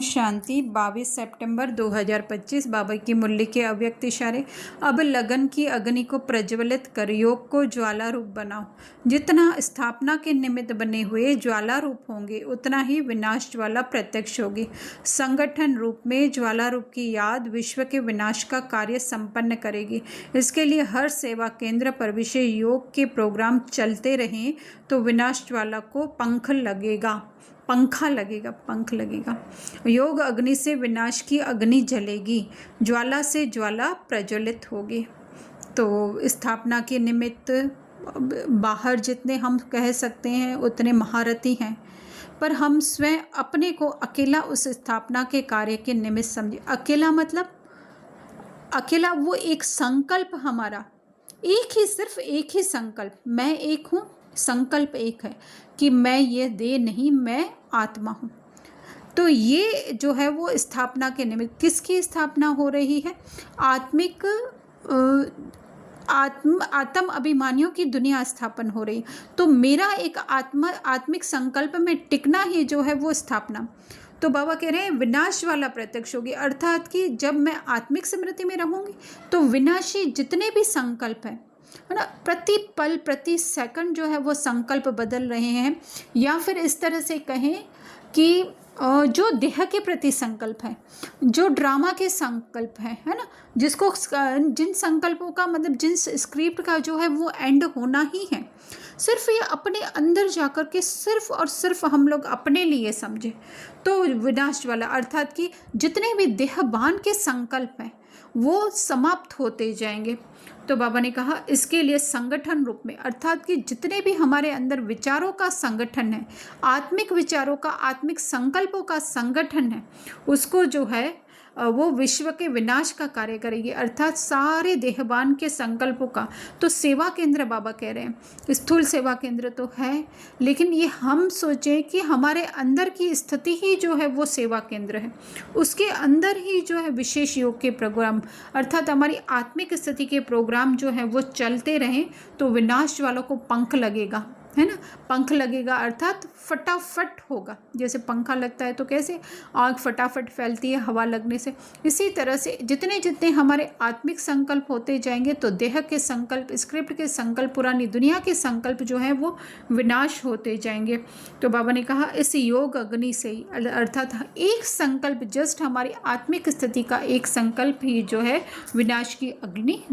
शांति 22 सितंबर 2025 बाबा की मुरली के अव्यक्त इशारे। अब लगन की अग्नि को प्रज्वलित कर योग को ज्वाला रूप बनाओ। जितना स्थापना के निमित्त बने हुए ज्वाला रूप होंगे उतना ही विनाश ज्वाला प्रत्यक्ष होगी। संगठन रूप में ज्वाला रूप की याद विश्व के विनाश का कार्य संपन्न करेगी। इसके लिए हर सेवा केंद्र पर विशेष योग के प्रोग्राम चलते रहें तो विनाश ज्वाला को पंख लगेगा। योग अग्नि से विनाश की अग्नि जलेगी, ज्वाला से ज्वाला प्रज्वलित होगी। तो स्थापना के निमित्त बाहर जितने हम कह सकते हैं उतने महारथी हैं, पर हम स्वयं अपने को अकेला उस स्थापना के कार्य के निमित्त समझे। अकेला मतलब अकेला वो एक संकल्प हमारा सिर्फ एक ही संकल्प, मैं एक हूँ, संकल्प एक है कि मैं ये देह नहीं, मैं आत्मा हूँ। तो ये जो है वो स्थापना के निमित्त किसकी स्थापना हो रही है? आत्म अभिमानियों की दुनिया स्थापन हो रही। तो मेरा एक आत्मिक संकल्प में टिकना ही जो है वो स्थापना। तो बाबा कह रहे हैं विनाश वाला प्रत्यक्ष होगी, अर्थात कि जब मैं आत्मिक स्मृति में रहूँगी तो विनाशी जितने भी संकल्प हैं, है ना, प्रति पल प्रति सेकंड जो है वो संकल्प बदल रहे हैं। या फिर इस तरह से कहें कि जो देह के प्रति संकल्प है, जो ड्रामा के संकल्प है ना, जिसको जिन संकल्पों का मतलब जिन स्क्रिप्ट का जो है वो एंड होना ही है, सिर्फ ये अपने अंदर जाकर के सिर्फ और सिर्फ हम लोग अपने लिए समझे तो विनाश वाला, अर्थात कि जितने भी देहबान के संकल्प हैं वो समाप्त होते जाएंगे। तो बाबा ने कहा इसके लिए संगठन रूप में, अर्थात कि जितने भी हमारे अंदर विचारों का संगठन है, आत्मिक विचारों का, आत्मिक संकल्पों का संगठन है, उसको जो है वो विश्व के विनाश का कार्य करेगी, अर्थात सारे देहबान के संकल्पों का। तो सेवा केंद्र बाबा कह रहे हैं, स्थूल सेवा केंद्र तो है, लेकिन ये हम सोचें कि हमारे अंदर की स्थिति ही जो है वो सेवा केंद्र है, उसके अंदर ही जो है विशेष योग के प्रोग्राम, अर्थात हमारी आत्मिक स्थिति के प्रोग्राम जो है वो चलते रहें तो विनाश वालों को पंख लगेगा, है ना। पंख लगेगा अर्थात फटाफट होगा। जैसे पंखा लगता है तो कैसे आग फटाफट फैलती है हवा लगने से, इसी तरह से जितने जितने हमारे आत्मिक संकल्प होते जाएंगे तो देह के संकल्प, स्क्रिप्ट के संकल्प, पुरानी दुनिया के संकल्प जो है वो विनाश होते जाएंगे। तो बाबा ने कहा इस योग अग्नि से ही, अर्थात एक संकल्प, जस्ट हमारी आत्मिक स्थिति का एक संकल्प ही जो है विनाश की अग्नि